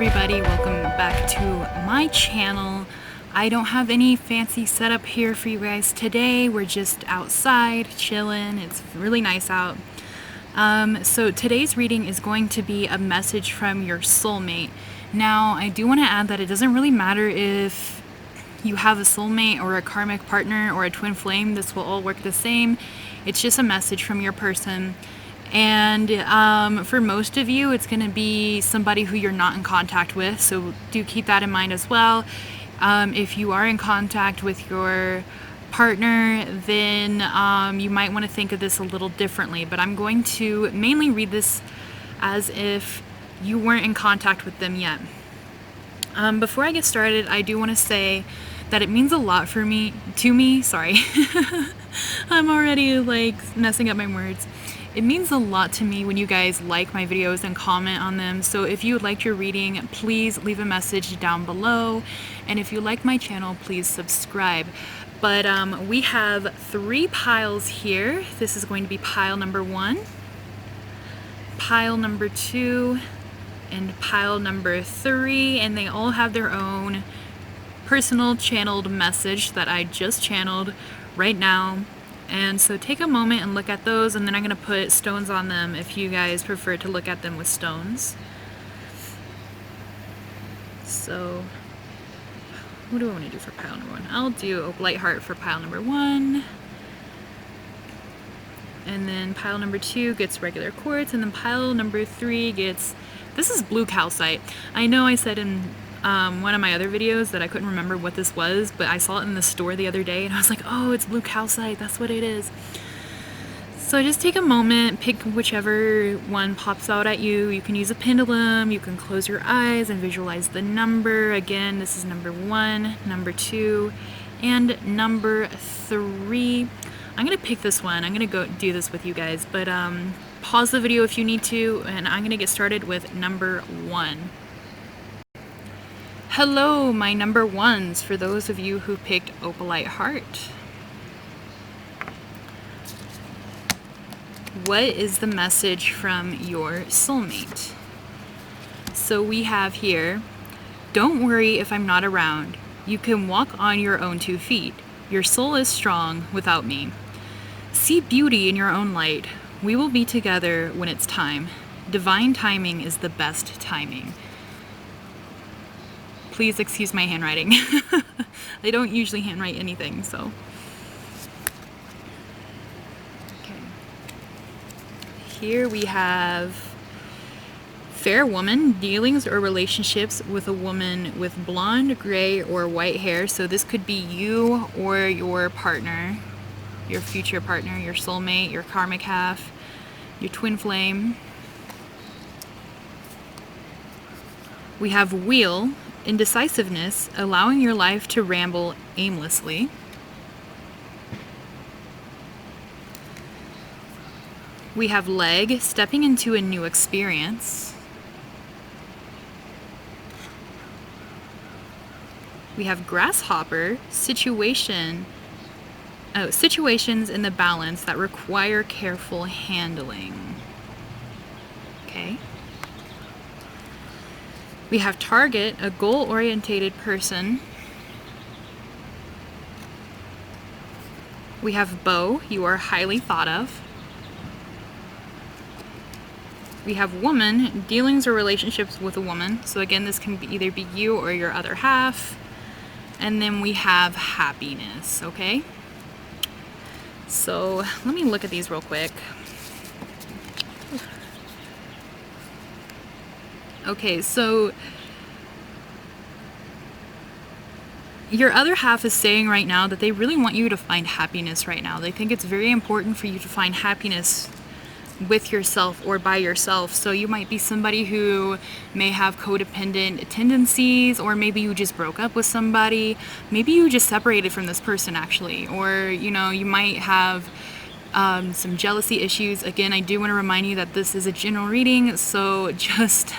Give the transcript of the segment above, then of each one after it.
everybody, welcome back to my channel. I don't have any fancy setup here for you guys today. We're just outside chilling. It's really nice out. So today's reading is going to be a message from your soulmate. Now, I do want to add that it doesn't really matter if you have a soulmate or a karmic partner or a twin flame. This will all work the same. It's just a message from your person. And for most of you, it's going to be somebody who you're not in contact with, so do keep that in mind as well. If you are in contact with your partner, then you might want to think of this a little differently, but I'm going to mainly read this as if you weren't in contact with them yet. Before I get started, I do want to say that it means a lot to me, sorry, I'm already like messing up my words. It means a lot to me when you guys like my videos and comment on them. So if you liked your reading, please leave a message down below. And if you like my channel, please subscribe. But we have 3 piles here. This is going to be pile number 1, pile number 2, and pile number 3. And they all have their own personal channeled message that I just channeled right now. And so take a moment and look at those, and then I'm going to put stones on them if you guys prefer to look at them with stones. So what do I want to do for pile number 1? I'll do a light heart for pile number 1. And then pile number 2 gets regular quartz, and then pile number 3 gets, this is blue calcite. I know I said in one of my other videos that I couldn't remember what this was, but I saw it in the store the other day and I was like, oh, it's blue calcite, that's what it is. So just take a moment, pick whichever one pops out at you. You can use a pendulum, you can close your eyes and visualize the number. Again, this is number 1, number 2, and number 3. I'm gonna pick this one. I'm gonna go do this with you guys, but pause the video if you need to, and I'm gonna get started with number 1. Hello, my number 1s, for those of you who picked Opalite Heart. What is the message from your soulmate? So we have here, don't worry if I'm not around. You can walk on your own 2 feet. Your soul is strong without me. See beauty in your own light. We will be together when it's time. Divine timing is the best timing. Please excuse my handwriting. I don't usually handwrite anything, so. Okay. Here we have fair woman, dealings or relationships with a woman with blonde, gray, or white hair. So this could be you or your partner, your future partner, your soulmate, your karmic half, your twin flame. We have wheel, indecisiveness, allowing your life to ramble aimlessly. We have leg, stepping into a new experience. We have grasshopper, situations in the balance that require careful handling. Okay. We have target, a goal-oriented person. We have bow, you are highly thought of. We have woman, dealings or relationships with a woman. So again, this can either be you or your other half. And then we have happiness, okay? So let me look at these real quick. Okay, so your other half is saying right now that they really want you to find happiness right now. They think it's very important for you to find happiness with yourself or by yourself. So you might be somebody who may have codependent tendencies, or maybe you just broke up with somebody. Maybe you just separated from this person actually, or you know, you might have some jealousy issues. Again, I do want to remind you that this is a general reading, so just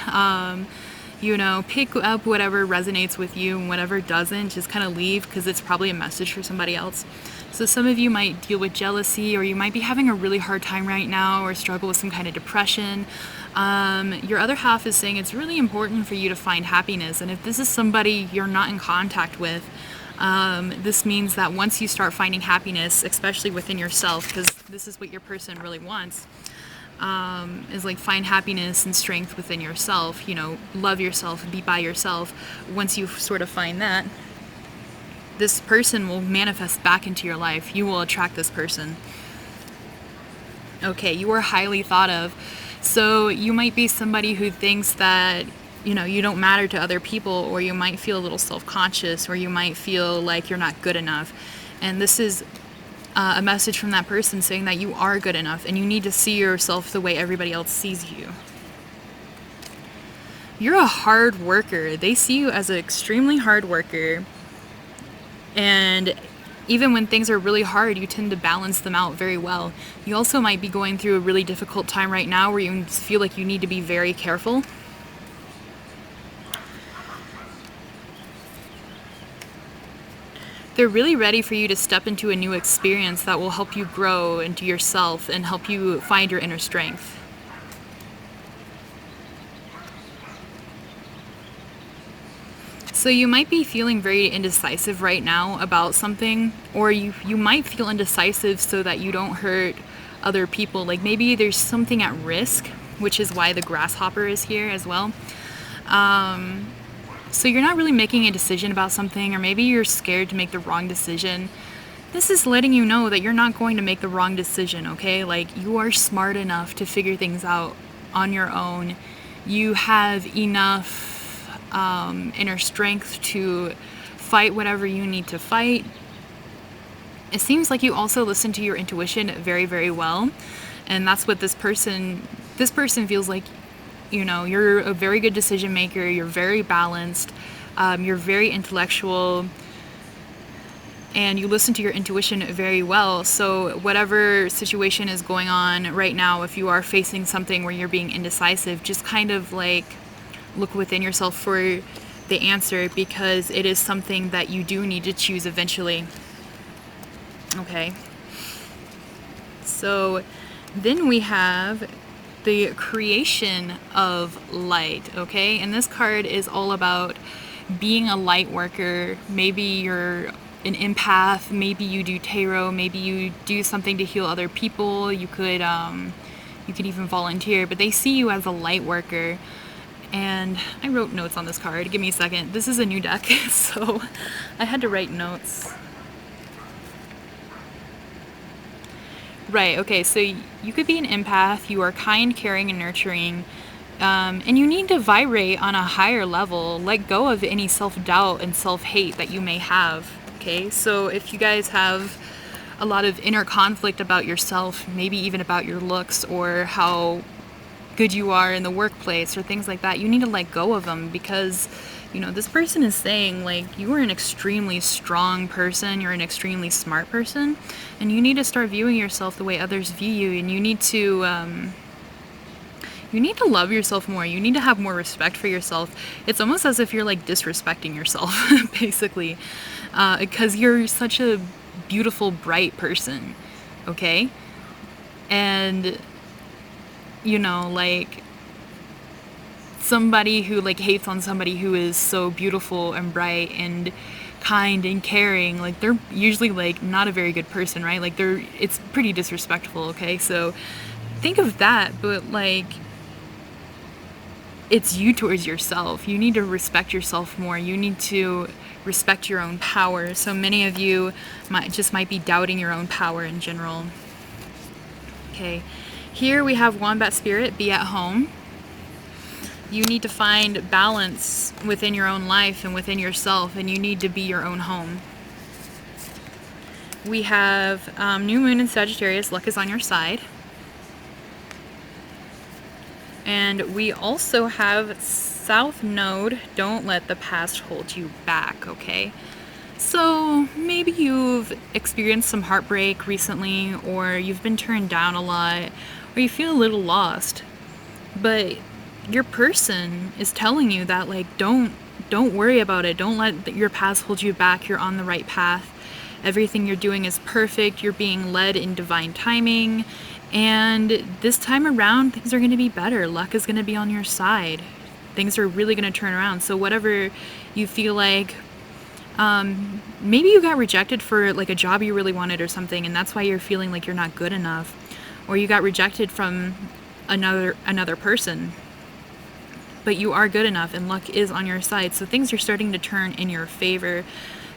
You know, pick up whatever resonates with you, and whatever doesn't, just kind of leave, because it's probably a message for somebody else. So some of you might deal with jealousy, or you might be having a really hard time right now, or struggle with some kind of depression. Your other half is saying it's really important for you to find happiness. And if this is somebody you're not in contact with, this means that once you start finding happiness, especially within yourself, because this is what your person really wants, is like find happiness and strength within yourself, you know, love yourself, be by yourself. Once you sort of find that, this person will manifest back into your life. You will attract this person. Okay, you are highly thought of. So you might be somebody who thinks that, you know, you don't matter to other people, or you might feel a little self-conscious, or you might feel like you're not good enough. And this is a message from that person saying that you are good enough, and you need to see yourself the way everybody else sees you. You're a hard worker. They see you as an extremely hard worker. And even when things are really hard, you tend to balance them out very well. You also might be going through a really difficult time right now where you feel like you need to be very careful. They're really ready for you to step into a new experience that will help you grow into yourself and help you find your inner strength. So you might be feeling very indecisive right now about something, or you might feel indecisive so that you don't hurt other people. Like maybe there's something at risk, which is why the grasshopper is here as well. So you're not really making a decision about something, or maybe you're scared to make the wrong decision. This is letting you know that you're not going to make the wrong decision, okay? Like, you are smart enough to figure things out on your own. You have enough inner strength to fight whatever you need to fight. It seems like you also listen to your intuition very, very well. And that's what this person feels like. You know, you're a very good decision maker, you're very balanced, you're very intellectual, and you listen to your intuition very well. So whatever situation is going on right now, if you are facing something where you're being indecisive, just kind of like look within yourself for the answer, because it is something that you do need to choose eventually. Okay. So then we have the creation of light, okay? And this card is all about being a light worker. Maybe you're an empath, maybe you do tarot, maybe you do something to heal other people. You could even volunteer, but they see you as a light worker. And I wrote notes on this card. Give me a second. This is a new deck, so I had to write notes. Right, okay, so you could be an empath, you are kind, caring, and nurturing, and you need to vibrate on a higher level. Let go of any self-doubt and self-hate that you may have, okay? So if you guys have a lot of inner conflict about yourself, maybe even about your looks or how good you are in the workplace or things like that, you need to let go of them, because you know, this person is saying, like, you are an extremely strong person, you're an extremely smart person, and you need to start viewing yourself the way others view you, and you need to love yourself more. You need to have more respect for yourself. It's almost as if you're, like, disrespecting yourself, basically, because you're such a beautiful, bright person, okay? And, you know, like, somebody who like hates on somebody who is so beautiful and bright and kind and caring, like they're usually like not a very good person, right? Like it's pretty disrespectful, okay? So think of that, but like it's you towards yourself. You need to respect yourself more. You need to respect your own power. So many of you might be doubting your own power in general. Okay, here we have Wombat Spirit, be at home. You need to find balance within your own life and within yourself, and you need to be your own home. We have New Moon in Sagittarius, luck is on your side. And we also have South Node, don't let the past hold you back, okay? So maybe you've experienced some heartbreak recently, or you've been turned down a lot, or you feel a little lost. But your person is telling you that, like, don't worry about it. Don't let your past hold you back. You're on the right path. Everything you're doing is perfect. You're being led in divine timing. And this time around, things are going to be better. Luck is going to be on your side. Things are really going to turn around. So whatever you feel like, maybe you got rejected for like a job you really wanted or something, and that's why you're feeling like you're not good enough. Or you got rejected from another person. But you are good enough and luck is on your side. So things are starting to turn in your favor.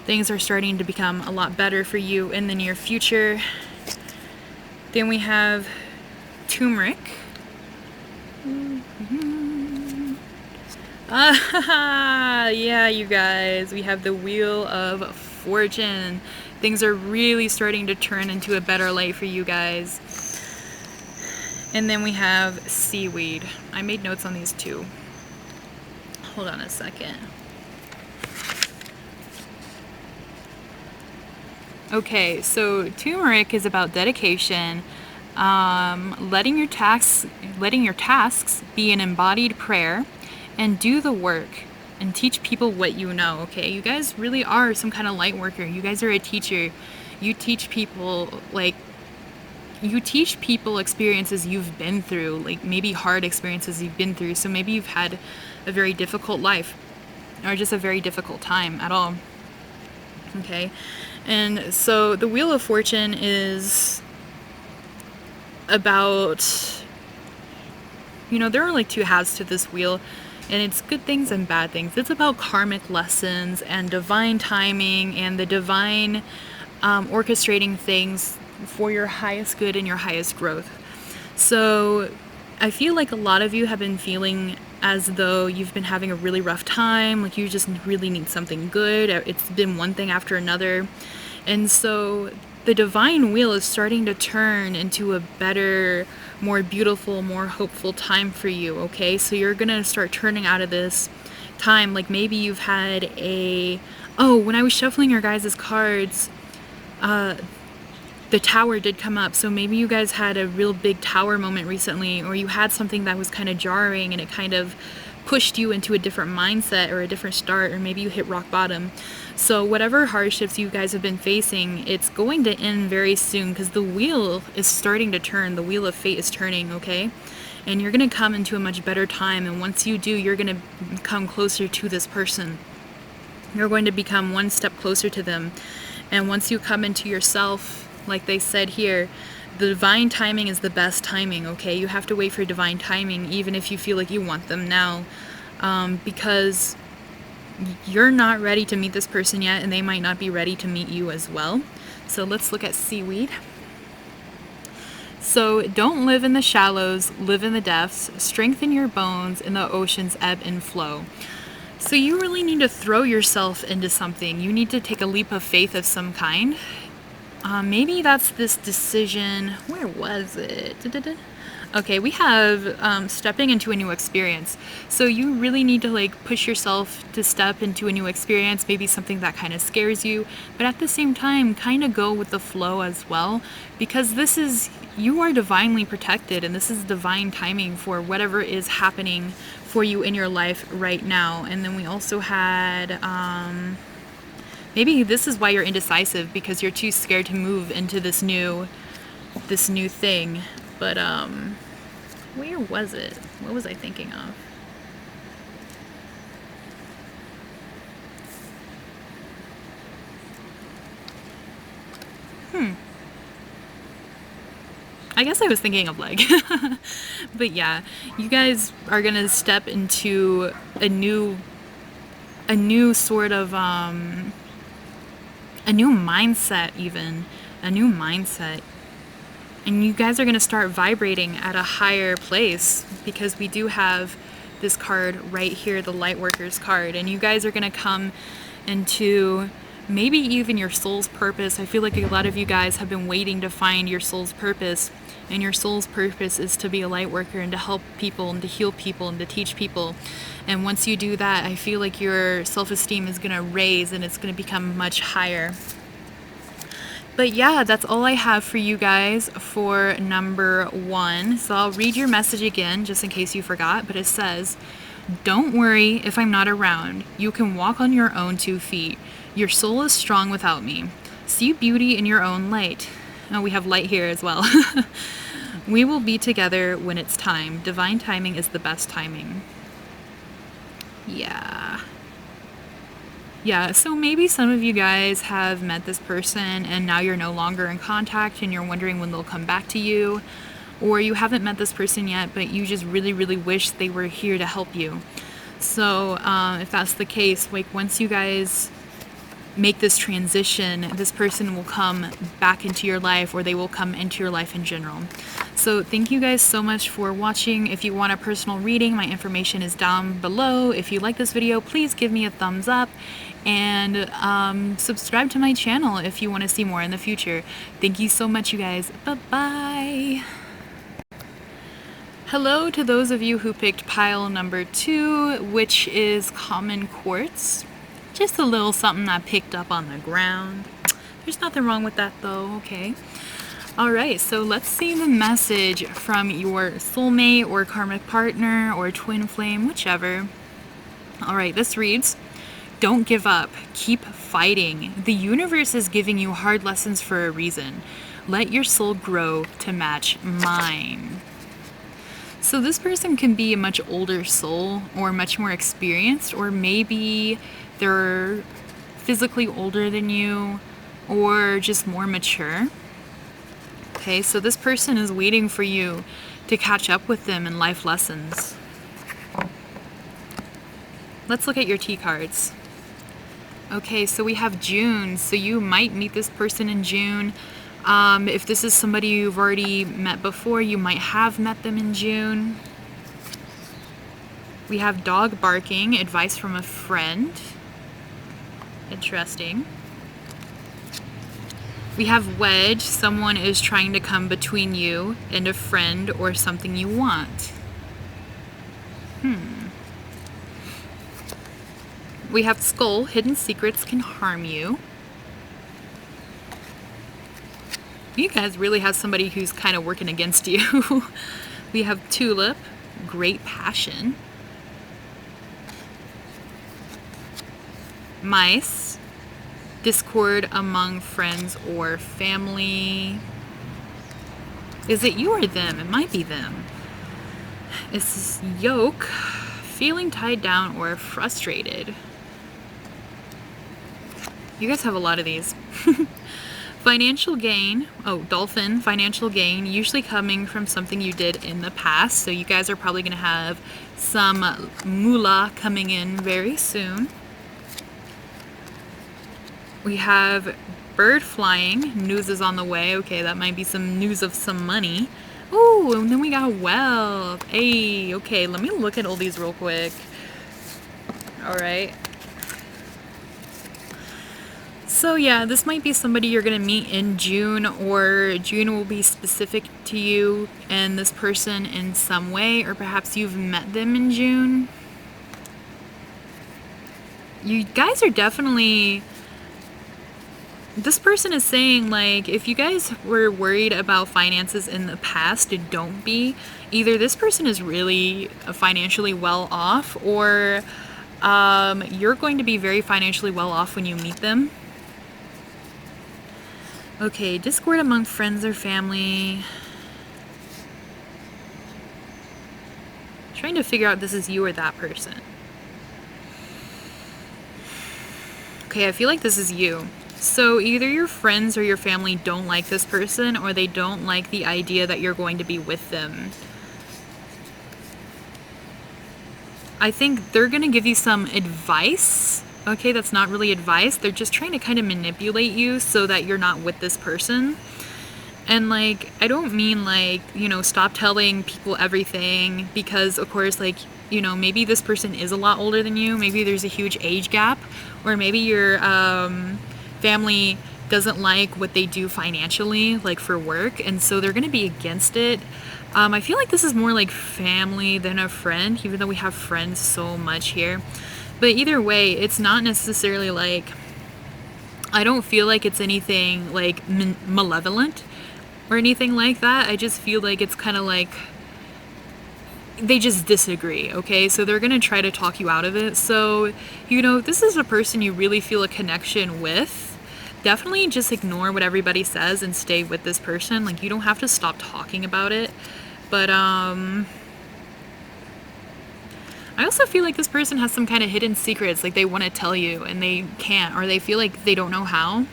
Things are starting to become a lot better for you in the near future. Then we have turmeric. Yeah, you guys, we have the Wheel of Fortune. Things are really starting to turn into a better light for you guys. And then we have seaweed. I made notes on these too. Hold on a second. Okay, so turmeric is about dedication, letting your tasks be an embodied prayer, and do the work and teach people what you know. Okay, you guys really are some kind of light worker. You guys are a teacher. You teach people experiences you've been through, like maybe hard experiences you've been through. So maybe you've had a very difficult life or just a very difficult time at all. Okay, and so the Wheel of Fortune is about, there are like two halves to this wheel, and it's good things and bad things. It's about karmic lessons and divine timing and the divine orchestrating things for your highest good and your highest growth. So I feel like a lot of you have been feeling as though you've been having a really rough time, like you just really need something good. It's been one thing after another. And so the divine wheel is starting to turn into a better, more beautiful, more hopeful time for you, okay? So you're gonna start turning out of this time. Like maybe you've had when I was shuffling your guys' cards, the tower did come up. So maybe you guys had a real big tower moment recently, or you had something that was kind of jarring and it kind of pushed you into a different mindset or a different start, or maybe you hit rock bottom. So whatever hardships you guys have been facing, it's going to end very soon because the wheel is starting to turn. The wheel of fate is turning, okay? And you're going to come into a much better time. And once you do, you're going to come closer to this person. You're going to become one step closer to them. And once you come into yourself, like they said here, the divine timing is the best timing, okay? You have to wait for divine timing, even if you feel like you want them now, because you're not ready to meet this person yet, and they might not be ready to meet you as well. So let's look at seaweed. So don't live in the shallows, live in the depths, strengthen your bones in the ocean's ebb and flow. So you really need to throw yourself into something. You need to take a leap of faith of some kind. Maybe that's this decision. Where was it? Okay, we have stepping into a new experience. So you really need to like push yourself to step into a new experience, maybe something that kind of scares you, but at the same time, kind of go with the flow as well, because you are divinely protected, and this is divine timing for whatever is happening for you in your life right now. And then we also had, maybe this is why you're indecisive, because you're too scared to move into this new thing. But where was it? What was I thinking of? I guess I was thinking of leg. But yeah, you guys are gonna step into a new sort of a new mindset, even a new mindset. And you guys are going to start vibrating at a higher place, because we do have this card right here, the Lightworkers card. And you guys are going to come into maybe even your soul's purpose. I feel like a lot of you guys have been waiting to find your soul's purpose. And your soul's purpose is to be a light worker and to help people and to heal people and to teach people. And once you do that, I feel like your self-esteem is going to raise and it's going to become much higher. But yeah, that's all I have for you guys for number 1. So I'll read your message again just in case you forgot, but it says, "Don't worry if I'm not around. You can walk on your own 2 feet. Your soul is strong without me. See beauty in your own light." Oh, we have light here as well. "We will be together when it's time. Divine timing is the best timing." Yeah. Yeah, so maybe some of you guys have met this person and now you're no longer in contact and you're wondering when they'll come back to you. Or you haven't met this person yet, but you just really, really wish they were here to help you. So if that's the case, like once you guys make this transition, this person will come back into your life, or they will come into your life in general. So thank you guys so much for watching. If you want a personal reading, my information is down below. If you like this video, please give me a thumbs up and subscribe to my channel if you want to see more in the future. Thank you so much, you guys. Bye-bye. Hello to those of you who picked pile number 2, which is common quartz. Just a little something I picked up on the ground. There's nothing wrong with that though, okay? Alright, so let's see the message from your soulmate or karmic partner or twin flame, whichever. Alright, this reads, "Don't give up. Keep fighting. The universe is giving you hard lessons for a reason. Let your soul grow to match mine." So this person can be a much older soul or much more experienced, or maybe they're physically older than you or just more mature. Okay, so this person is waiting for you to catch up with them in life lessons. Let's look at your T cards. Okay, so we have June, so you might meet this person in June. If this is somebody you've already met before, you might have met them in June. We have dog barking, advice from a friend. Interesting. We have wedge, someone is trying to come between you and a friend or something you want. We have skull, hidden secrets can harm you. You guys really have somebody who's kind of working against you. We have tulip, great passion. Mice, discord among friends or family. Is it you or them? It might be them. This is yoke, feeling tied down or frustrated. You guys have a lot of these. Financial gain, dolphin, financial gain, usually coming from something you did in the past. So you guys are probably going to have some moolah coming in very soon. We have bird flying, news is on the way. Okay, that might be some news of some money. Ooh, and then we got wealth. Hey, okay, let me look at all these real quick. All right. So yeah, this might be somebody you're going to meet in June, or June will be specific to you and this person in some way, or perhaps you've met them in June. You guys are definitely... This person is saying, like, if you guys were worried about finances in the past, don't be. Either this person is really financially well off, or you're going to be very financially well off when you meet them. Okay, discord among friends or family. Trying to figure out if this is you or that person. Okay, I feel like this is you. So either your friends or your family don't like this person, or they don't like the idea that you're going to be with them. I think they're going to give you some advice. Okay, that's not really advice. They're just trying to kind of manipulate you so that you're not with this person. And like, I don't mean like, stop telling people everything, because of course, like, maybe this person is a lot older than you. Maybe there's a huge age gap, or maybe your family doesn't like what they do financially, like for work, and so they're going to be against it. I feel like this is more like family than a friend, even though we have friends so much here. But either way, it's not necessarily like I don't feel like it's anything like malevolent or anything like that. I just feel like it's kind of like they just disagree, okay? So they're gonna try to talk you out of it. So, you know, if this is a person you really feel a connection with, definitely just ignore what everybody says and stay with this person. Like, you don't have to stop talking about it. But, I also feel like this person has some kind of hidden secrets, like they want to tell you and they can't, or they feel like they don't know how.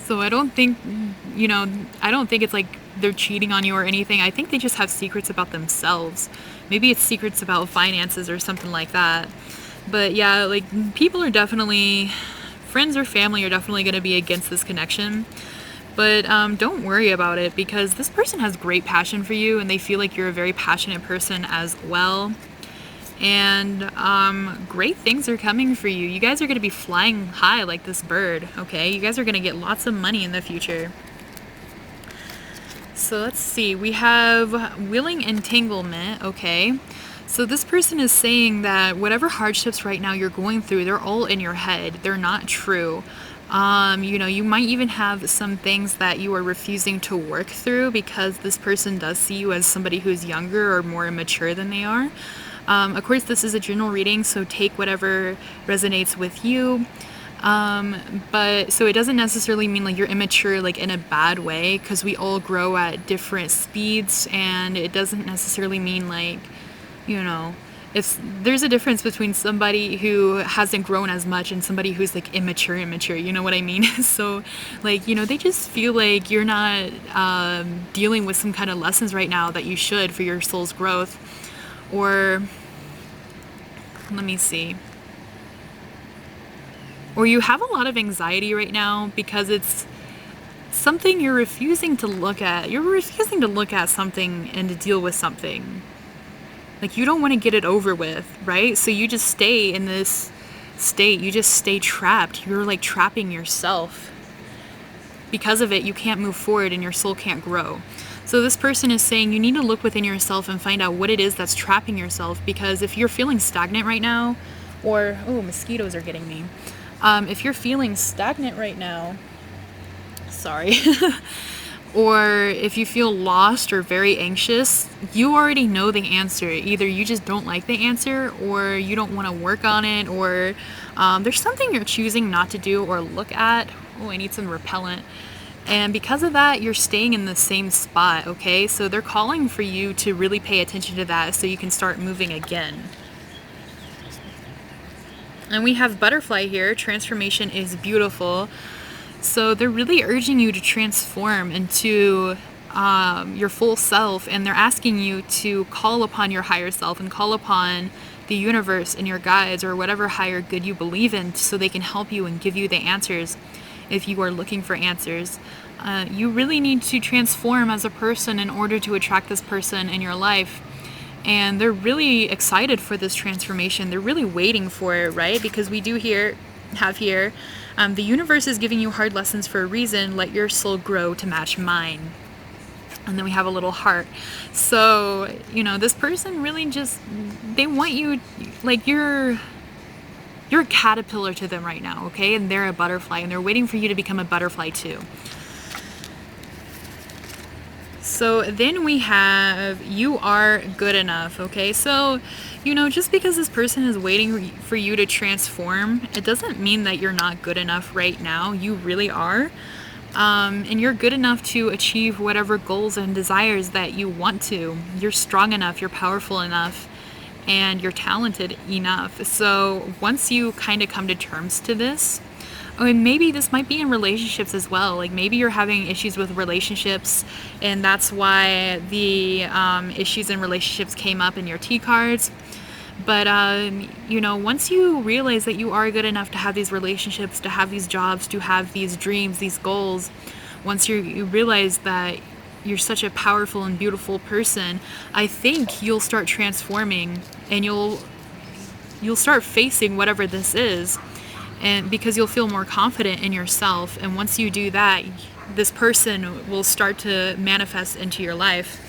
So I don't think, you know, I don't think it's like they're cheating on you or anything. I think they just have secrets about themselves. Maybe it's secrets about finances or something like that. But yeah, like people are definitely, friends or family are definitely going to be against this connection. But don't worry about it, because this person has great passion for you and they feel like you're a very passionate person as well. And great things are coming for you. You guys are going to be flying high like this bird, okay? You guys are going to get lots of money in the future. So let's see. We have willing entanglement, okay? So this person is saying that whatever hardships right now you're going through, they're all in your head. They're not true. You know, you might even have some things that you are refusing to work through because this person does see you as somebody who's younger or more immature than they are. Of course, this is a general reading, so take whatever resonates with you. But so it doesn't necessarily mean like you're immature like in a bad way, because we all grow at different speeds, and it doesn't necessarily mean like, you know, if there's a difference between somebody who hasn't grown as much and somebody who's like immature, you know what I mean? So like, you know, they just feel like you're not dealing with some kind of lessons right now that you should for your soul's growth. Or let me see. Or you have a lot of anxiety right now because it's something you're refusing to look at. You're refusing to look at something and to deal with something. Like, you don't want to get it over with, right? So you just stay in this state. You just stay trapped. You're like trapping yourself. Because of it, you can't move forward and your soul can't grow. So this person is saying you need to look within yourself and find out what it is that's trapping yourself. Because if you're feeling stagnant right now, or, oh, mosquitoes are getting me. If you're feeling stagnant right now, sorry, or if you feel lost or very anxious, you already know the answer. Either you just don't like the answer, or you don't want to work on it, or there's something you're choosing not to do or look at. Oh, I need some repellent. And because of that, you're staying in the same spot, okay? So they're calling for you to really pay attention to that so you can start moving again. And we have butterfly here. Transformation is beautiful. So they're really urging you to transform into your full self, and they're asking you to call upon your higher self and call upon the universe and your guides or whatever higher good you believe in, so they can help you and give you the answers if you are looking for answers. You really need to transform as a person in order to attract this person in your life. And they're really excited for this transformation. They're really waiting for it, right? Because we do have here, the universe is giving you hard lessons for a reason. Let your soul grow to match mine. And then we have a little heart. So, you know, this person really just, they want you, like you're a caterpillar to them right now, okay? And they're a butterfly, and they're waiting for you to become a butterfly too. So then we have, you are good enough, okay? So, you know, just because this person is waiting for you to transform, it doesn't mean that you're not good enough right now. You really are. And you're good enough to achieve whatever goals and desires that you want to. You're strong enough, you're powerful enough, and you're talented enough. So once you kind of come to terms to this, and maybe this might be in relationships as well. Like maybe you're having issues with relationships, and that's why the issues in relationships came up in your T cards. But, you know, once you realize that you are good enough to have these relationships, to have these jobs, to have these dreams, these goals, once you realize that you're such a powerful and beautiful person, I think you'll start transforming, and you'll start facing whatever this is. And because you'll feel more confident in yourself, and once you do that, this person will start to manifest into your life.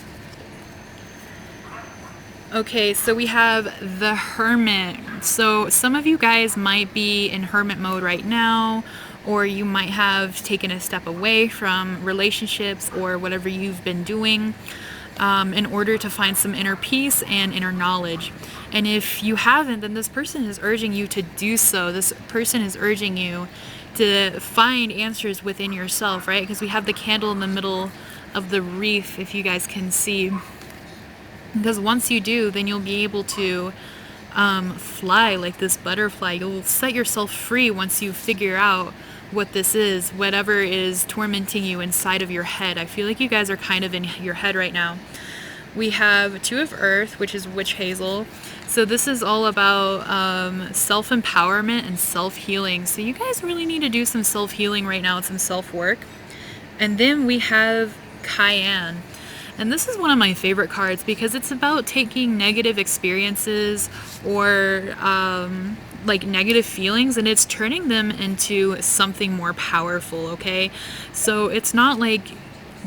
Okay, so we have the Hermit. So some of you guys might be in hermit mode right now, or you might have taken a step away from relationships or whatever you've been doing in order to find some inner peace and inner knowledge. And if you haven't, then this person is urging you to do so. This person is urging you to find answers within yourself, right? Because we have the candle in the middle of the wreath, if you guys can see. Because once you do, then you'll be able to fly like this butterfly. You'll set yourself free once you figure out what this is, whatever is tormenting you inside of your head. I feel like you guys are kind of in your head right now. We have Two of Earth, which is Witch Hazel. So this is all about self-empowerment and self-healing. So you guys really need to do some self-healing right now and some self-work. And then we have Cayenne. And this is one of my favorite cards because it's about taking negative experiences or like negative feelings, and it's turning them into something more powerful, okay? So it's not like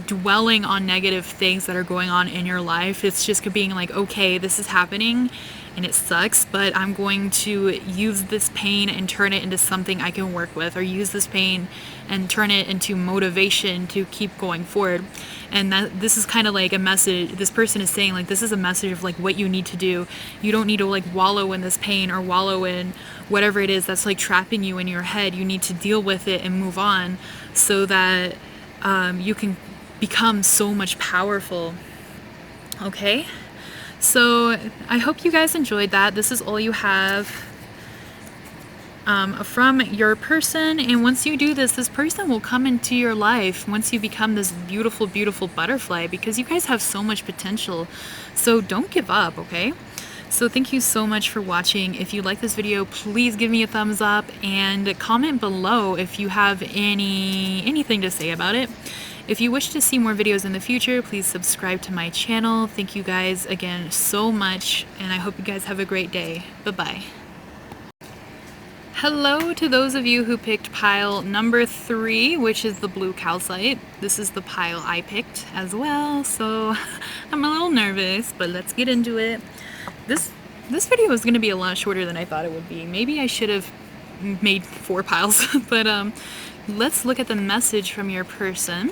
dwelling on negative things that are going on in your life. It's just being like, okay, this is happening and it sucks, but I'm going to use this pain and turn it into something I can work with, or use this pain and turn it into motivation to keep going forward. And that this is kind of like a message. This person is saying like, this is a message of like what you need to do. You don't need to like wallow in this pain or wallow in whatever it is that's like trapping you in your head. You need to deal with it and move on so that you can become so much powerful. Okay, so I hope you guys enjoyed that. This is all you have from your person, and once you do this person will come into your life once you become this beautiful, beautiful butterfly, because you guys have so much potential. So don't give up, okay? So thank you so much for watching. If you like this video, please give me a thumbs up and comment below if you have anything to say about it. If you wish to see more videos in the future, please subscribe to my channel. Thank you guys again so much, and I hope you guys have a great day. Bye-bye. Hello to those of you who picked pile number 3, which is the blue calcite. This is the pile I picked as well, so I'm a little nervous, but let's get into it. This video is going to be a lot shorter than I thought it would be. Maybe I should have made 4 piles, but let's look at the message from your person.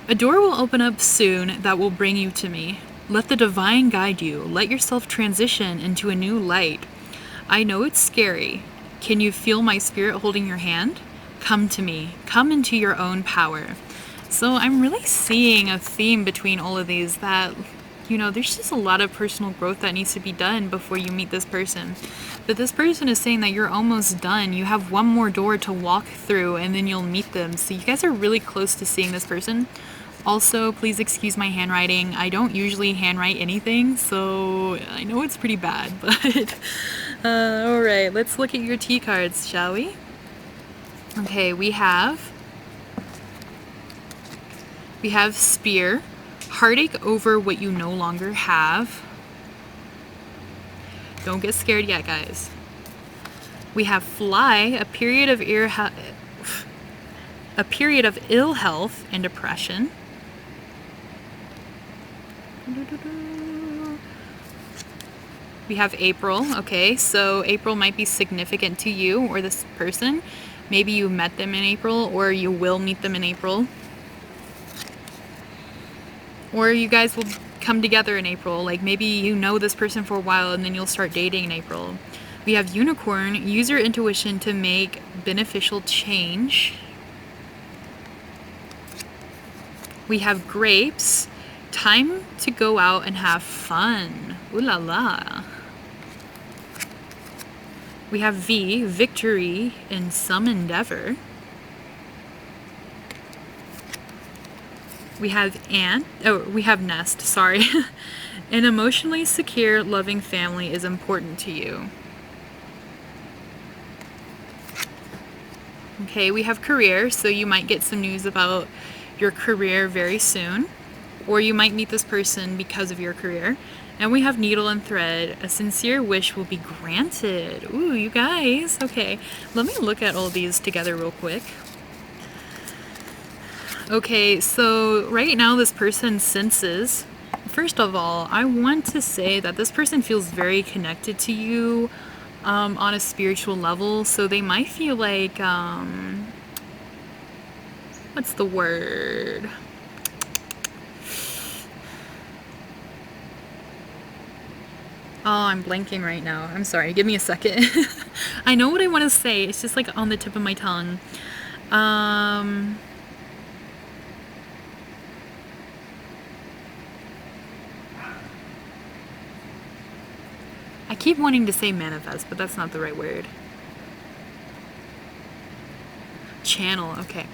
A door will open up soon that will bring you to me. Let the divine guide you. Let yourself transition into a new light. I know it's scary. Can you feel my spirit holding your hand? Come to me. Come into your own power. So I'm really seeing a theme between all of these that, you know, there's just a lot of personal growth that needs to be done before you meet this person. But this person is saying that you're almost done. You have one more door to walk through and then you'll meet them. So you guys are really close to seeing this person. Also, please excuse my handwriting. I don't usually handwrite anything, so I know it's pretty bad, but alright, let's look at your T cards, shall we? Okay, we have Spear, heartache over what you no longer have. Don't get scared yet, guys. We have Fly, a period of ill health and depression. We have April. Okay, so April might be significant to you or this person. Maybe you met them in April, or you will meet them in April. Or you guys will come together in April. Like maybe you know this person for a while and then you'll start dating in April. We have Unicorn. Use your intuition to make beneficial change. We have Grapes. Time to go out and have fun. Ooh la la. We have V, victory in some endeavor. We have Nest, sorry. An emotionally secure, loving family is important to you. Okay, we have Career, so you might get some news about your career very soon. Or you might meet this person because of your career. And we have Needle and Thread. A sincere wish will be granted. Ooh, you guys. Okay, let me look at all these together real quick. Okay, so right now this person senses first of all, I want to say that this person feels very connected to you on a spiritual level. So they might feel like, what's the word? Oh, I'm blanking right now. I'm sorry. Give me a second. I know what I want to say. It's just like on the tip of my tongue. I keep wanting to say manifest, but that's not the right word. Channel, okay.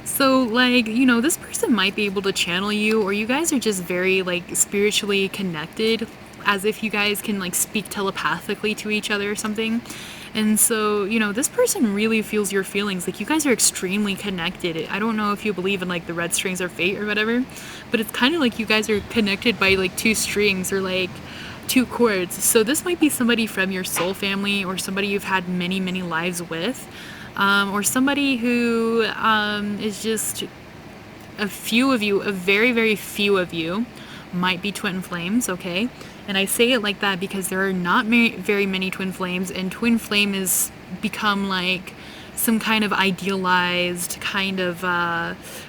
So, like, you know, this person might be able to channel you, or you guys are just very, like, spiritually connected, as if you guys can, like, speak telepathically to each other or something. And so, you know, this person really feels your feelings. Like, you guys are extremely connected. I don't know if you believe in, like, the red strings or fate or whatever, but it's kind of like you guys are connected by, like, two strings or, like, two chords. So this might be somebody from your soul family, or somebody you've had many, many lives with, or somebody who is just a few of you, a very, very few of you might be twin flames, okay? And I say it like that because there are not very many twin flames, and twin flame is become like some kind of idealized, kind of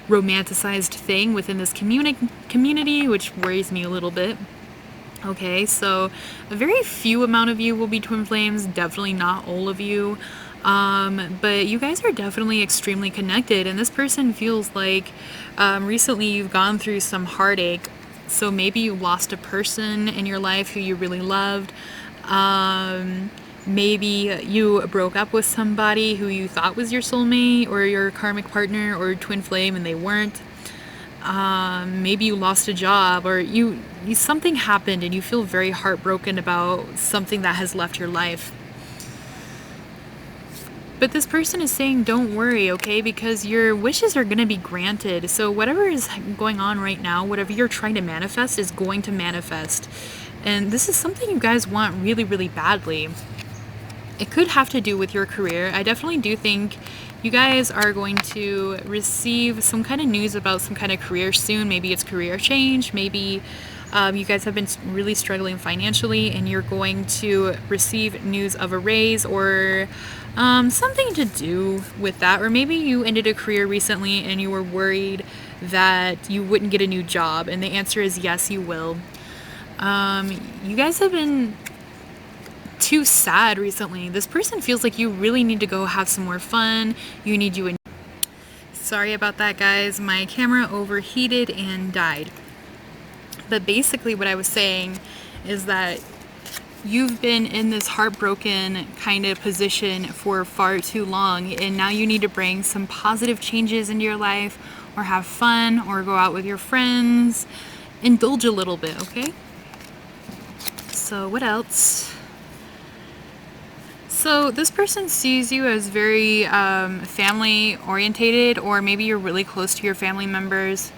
romanticized thing within this community, which worries me a little bit. Okay, so a very few amount of you will be twin flames, definitely not all of you. But you guys are definitely extremely connected, and this person feels like recently you've gone through some heartache. So maybe you lost a person in your life who you really loved. Maybe you broke up with somebody who you thought was your soulmate or your karmic partner or twin flame and they weren't. Maybe you lost a job, or you something happened and you feel very heartbroken about something that has left your life. But this person is saying don't worry, okay, because your wishes are going to be granted. So whatever is going on right now, whatever you're trying to manifest is going to manifest. And this is something you guys want really, really badly. It could have to do with your career. I definitely do think you guys are going to receive some kind of news about some kind of career soon. Maybe it's career change. Maybe you guys have been really struggling financially and you're going to receive news of a raise or something to do with that. Or maybe you ended a career recently and you were worried that you wouldn't get a new job. And the answer is yes, you will. You guys have been too sad recently. This person feels like you really need to go have some more fun. You need you. Sorry about that, guys. My camera overheated and died. But basically what I was saying is that you've been in this heartbroken kind of position for far too long, and now you need to bring some positive changes into your life, or have fun, or go out with your friends. Indulge a little bit, okay? So what else? So this person sees you as very family orientated, or maybe you're really close to your family members,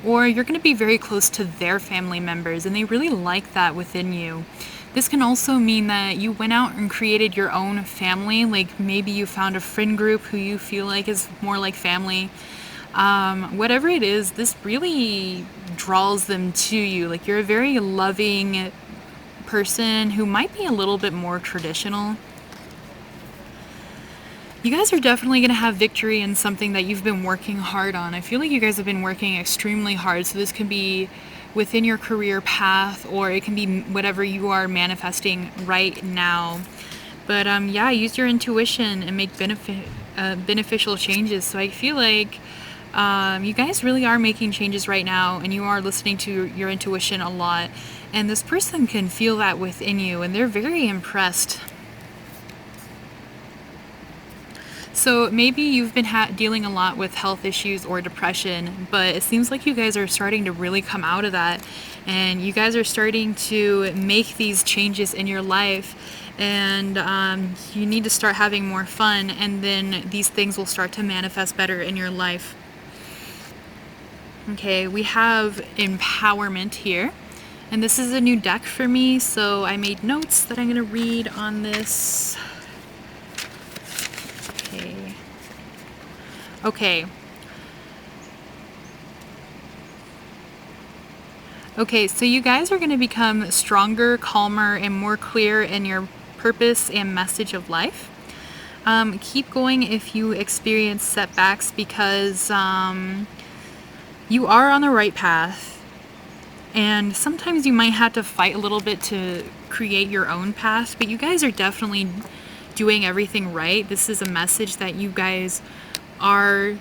or you're going to be very close to their family members, and they really like that within you. This can also mean that you went out and created your own family, like maybe you found a friend group who you feel like is more like family. Whatever it is, this really draws them to you. Like you're a very loving person who might be a little bit more traditional. You guys are definitely going to have victory in something that you've been working hard on. I feel like you guys have been working extremely hard. So this can be within your career path, or it can be whatever you are manifesting right now. But yeah, use your intuition and make beneficial changes. So I feel like you guys really are making changes right now, and you are listening to your intuition a lot. And this person can feel that within you, and they're very impressed. So maybe you've been dealing a lot with health issues or depression, but it seems like you guys are starting to really come out of that, and you guys are starting to make these changes in your life, and you need to start having more fun, and then these things will start to manifest better in your life. Okay, we have empowerment here, and this is a new deck for me, so I made notes that I'm going to read on this. Okay, so you guys are going to become stronger, calmer, and more clear in your purpose and message of life. Keep going if you experience setbacks, because you are on the right path. And sometimes you might have to fight a little bit to create your own path, but you guys are definitely doing everything right. This is a message that you guys are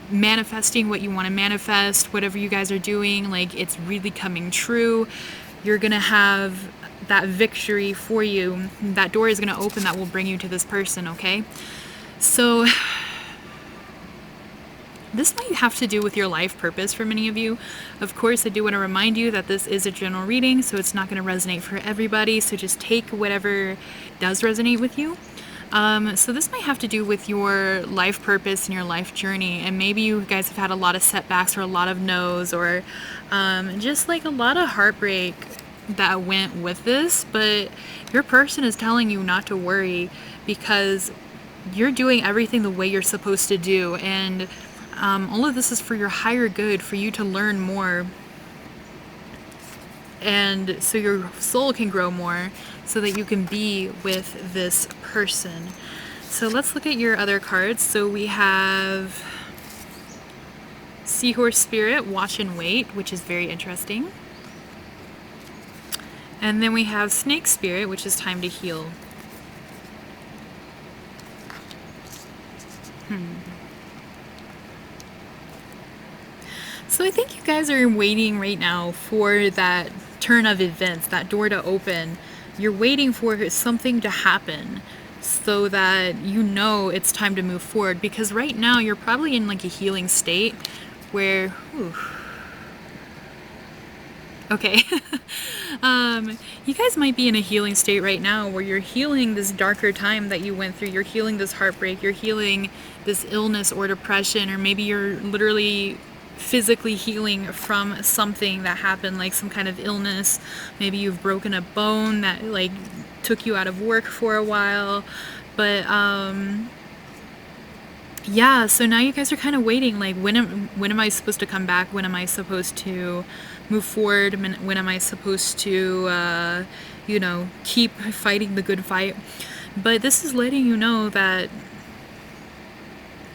manifesting what you want to manifest. Whatever you guys are doing, like, it's really coming true. You're gonna have that victory for you. That door is gonna open that will bring you to this person, okay? So this might have to do with your life purpose for many of you. Of course, I do want to remind you that this is a general reading, so it's not going to resonate for everybody, so just take whatever does resonate with you. So this might have to do with your life purpose and your life journey, and maybe you guys have had a lot of setbacks or a lot of no's, or just like a lot of heartbreak that went with this, but your person is telling you not to worry, because you're doing everything the way you're supposed to do, and all of this is for your higher good, for you to learn more, and so your soul can grow more, so that you can be with this person. So let's look at your other cards. So we have Seahorse Spirit, Watch and Wait, which is very interesting. And then we have Snake Spirit, which is Time to Heal. So I think you guys are waiting right now for that turn of events, that door to open. You're waiting for something to happen so that you know it's time to move forward, because right now you're probably in like a healing state where, okay, you guys might be in a healing state right now where you're healing this darker time that you went through. You're healing this heartbreak. You're healing this illness or depression, or maybe you're literally physically healing from something that happened, like some kind of illness. Maybe you've broken a bone that like took you out of work for a while. But yeah, so now you guys are kind of waiting, like, when am I supposed to come back? When am I supposed to move forward? When am I supposed to you know, keep fighting the good fight? But this is letting you know that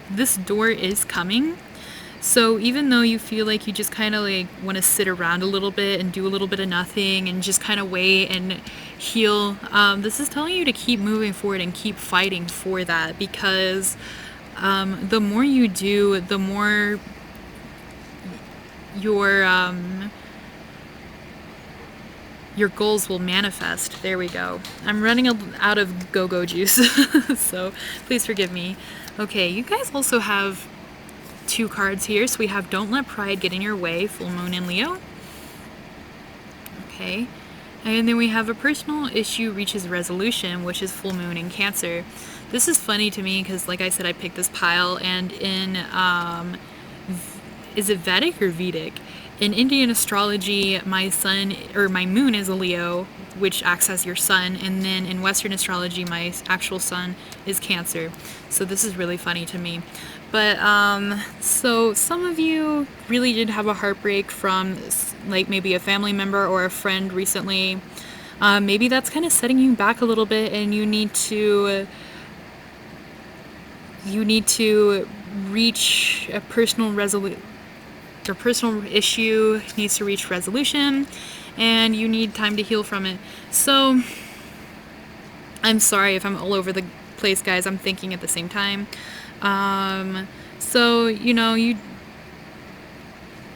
this door is coming. So even though you feel like you just kind of like want to sit around a little bit and do a little bit of nothing and just kind of wait and heal, this is telling you to keep moving forward and keep fighting for that, because the more you do, the more your goals will manifest. There we go. I'm running out of go-go juice, so please forgive me. Okay, you guys also have 2 cards here. So we have Don't Let Pride Get in Your Way, Full Moon in Leo. Okay. And then we have A Personal Issue Reaches Resolution, which is Full Moon in Cancer. This is funny to me because, like I said, I picked this pile, and in, is it Vedic or Vedic? In Indian astrology, my sun, or my moon, is a Leo, which acts as your sun, and then in Western astrology, my actual sun is Cancer. So this is really funny to me. But so some of you really did have a heartbreak from like maybe a family member or a friend recently. Maybe that's kind of setting you back a little bit, and you need to reach a personal issue needs to reach resolution, and you need time to heal from it. So I'm sorry if I'm all over the place, guys. I'm thinking at the same time. So, you know,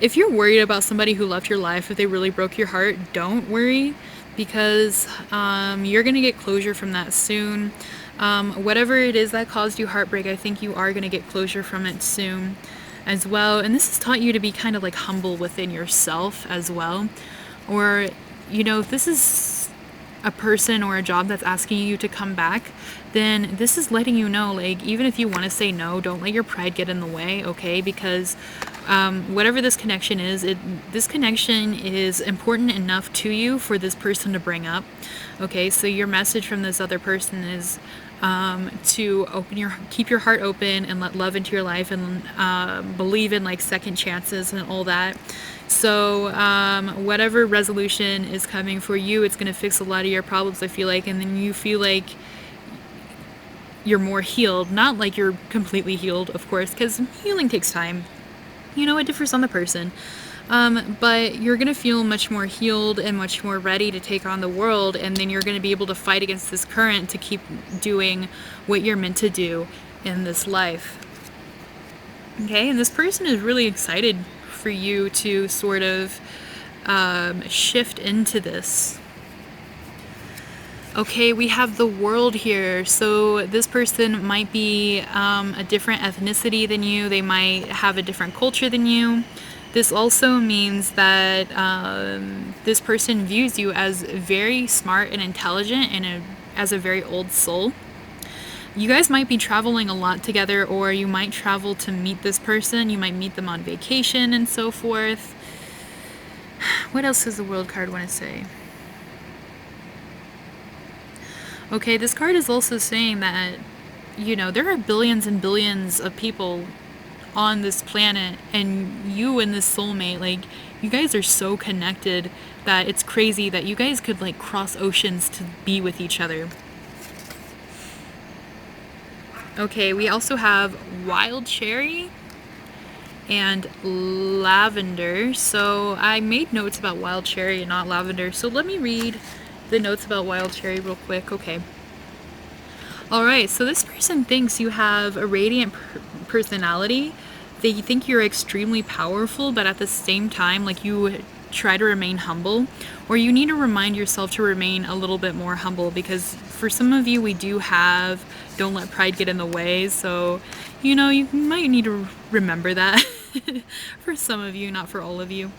if you're worried about somebody who left your life, if they really broke your heart, don't worry, because you're gonna get closure from that soon. Whatever it is that caused you heartbreak, I think you are gonna get closure from it soon as well. And this has taught you to be kind of like humble within yourself as well. Or, you know, if this is a person or a job that's asking you to come back, then this is letting you know, like, even if you want to say no, don't let your pride get in the way, okay? Because whatever this connection is, this connection is important enough to you for this person to bring up, okay? So your message from this other person is to keep your heart open and let love into your life, and believe in like second chances and all that. So whatever resolution is coming for you, it's going to fix a lot of your problems, I feel like, and then you feel like you're more healed. Not like you're completely healed, of course, because healing takes time. You know, it differs on the person. But you're going to feel much more healed and much more ready to take on the world, and then you're going to be able to fight against this current to keep doing what you're meant to do in this life. Okay, and this person is really excited for you to sort of shift into this. Okay, we have the World here. So this person might be a different ethnicity than you. They might have a different culture than you. This also means that this person views you as very smart and intelligent, and as a very old soul. You guys might be traveling a lot together, or you might travel to meet this person. You might meet them on vacation and so forth. What else does the World card want to say? Okay, this card is also saying that, you know, there are billions and billions of people on this planet, and you and this soulmate, like, you guys are so connected that it's crazy that you guys could like cross oceans to be with each other. Okay, we also have wild cherry and lavender. So I made notes about wild cherry and not lavender, so let me read the notes about wild cherry real quick. Okay. Alright, so this person thinks you have a radiant personality. They think you're extremely powerful, but at the same time, like, you try to remain humble, or you need to remind yourself to remain a little bit more humble, because for some of you, we do have don't let pride get in the way. So, you know, you might need to remember that for some of you, not for all of you.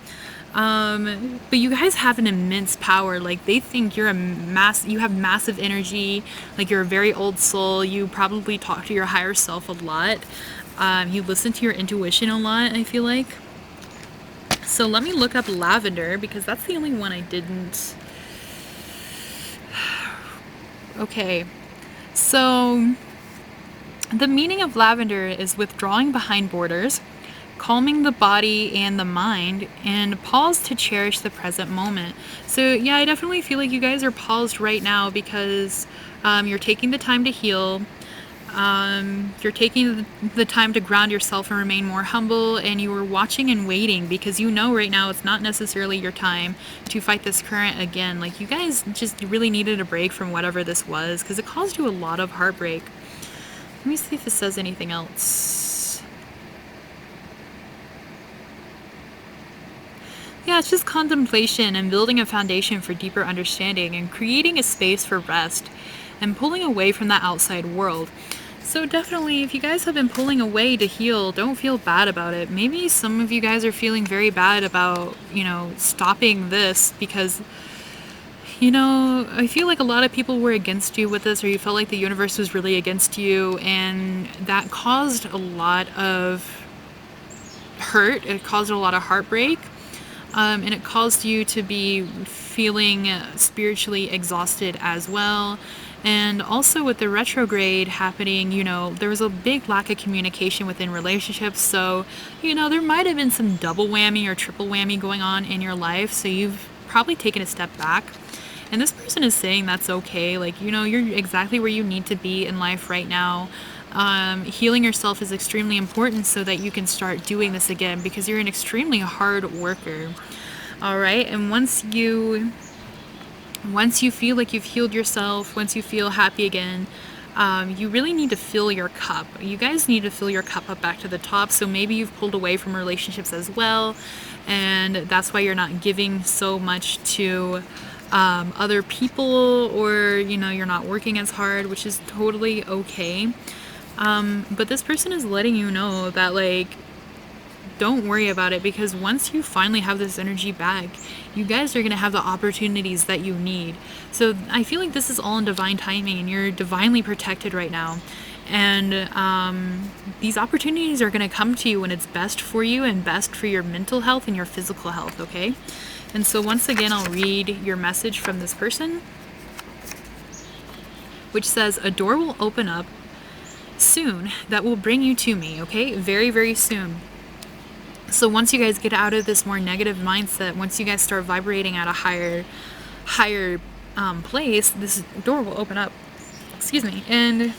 But you guys have an immense power. Like, they think you're you have massive energy, like you're a very old soul. You probably talk to your higher self a lot. You listen to your intuition a lot, I feel like. So let me look up lavender, because that's the only one I didn't. Okay, so the meaning of lavender is withdrawing behind borders, calming the body and the mind, and pause to cherish the present moment. So yeah, I definitely feel like you guys are paused right now, because you're taking the time to heal. You're taking the time to ground yourself and remain more humble, and you are watching and waiting, because you know right now it's not necessarily your time to fight this current again. Like, you guys just really needed a break from whatever this was, because it caused you a lot of heartbreak. Let me see if it says anything else. Yeah, it's just contemplation and building a foundation for deeper understanding, and creating a space for rest and pulling away from the outside world. So definitely, if you guys have been pulling away to heal, don't feel bad about it. Maybe some of you guys are feeling very bad about, you know, stopping this, because, you know, I feel like a lot of people were against you with this, or you felt like the universe was really against you, and that caused a lot of hurt. It caused a lot of heartbreak. And it caused you to be feeling spiritually exhausted as well. And also with the retrograde happening, you know, there was a big lack of communication within relationships. So, you know, there might have been some double whammy or triple whammy going on in your life. So you've probably taken a step back. And this person is saying that's okay. Like, you know, you're exactly where you need to be in life right now. Healing yourself is extremely important so that you can start doing this again, because you're an extremely hard worker. All right, and once you feel like you've healed yourself, once you feel happy again, you really need to fill your cup. You guys need to fill your cup up back to the top. So maybe you've pulled away from relationships as well, and that's why you're not giving so much to other people, or, you know, you're not working as hard, which is totally okay. But this person is letting you know that, like, don't worry about it, because once you finally have this energy back, you guys are going to have the opportunities that you need. So I feel like this is all in divine timing, and you're divinely protected right now. And these opportunities are going to come to you when it's best for you and best for your mental health and your physical health, okay? And so once again, I'll read your message from this person, which says, a door will open up soon that will bring you to me, okay? Very, very soon. So once you guys get out of this more negative mindset, once you guys start vibrating at a higher place, this door will open up. Excuse me. And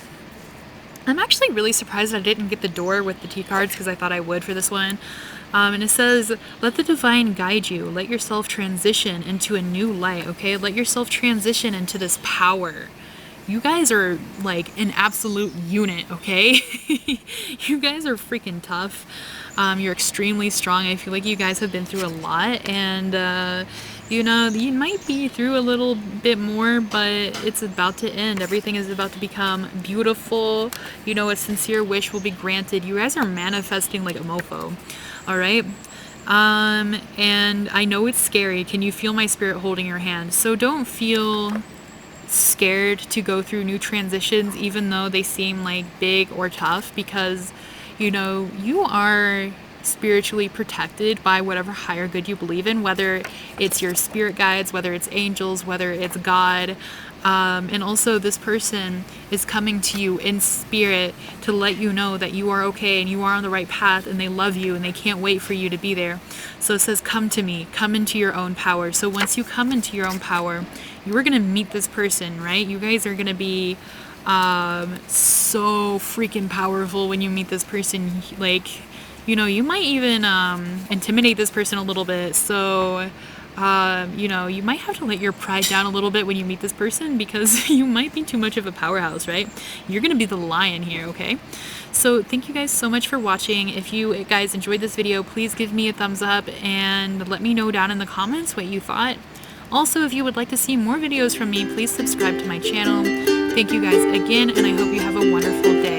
I'm actually really surprised I didn't get the door with the T cards, because I thought I would for this one. And it says, let the divine guide you. Let yourself transition into a new light, okay? Let yourself transition into this power. You guys are like an absolute unit, okay? You guys are freaking tough. You're extremely strong. I feel like you guys have been through a lot, and you know, you might be through a little bit more, but it's about to end. Everything is about to become beautiful. You know, a sincere wish will be granted. You guys are manifesting like a mofo, all right? And I know it's scary. Can you feel my spirit holding your hand? So don't feel scared to go through new transitions, even though they seem like big or tough, because you know you are spiritually protected by whatever higher good you believe in, whether it's your spirit guides, whether it's angels, whether it's God. And also this person is coming to you in spirit to let you know that you are okay and you are on the right path, and they love you and they can't wait for you to be there. So it says, come to me, come into your own power. So once you come into your own power, you are going to meet this person, right? You guys are going to be so freaking powerful when you meet this person. Like, you know, you might even intimidate this person a little bit. So, you know, you might have to let your pride down a little bit when you meet this person, because you might be too much of a powerhouse, right? You're going to be the lion here, okay? So thank you guys so much for watching. If you guys enjoyed this video, please give me a thumbs up and let me know down in the comments what you thought. Also, if you would like to see more videos from me, please subscribe to my channel. Thank you guys again, and I hope you have a wonderful day.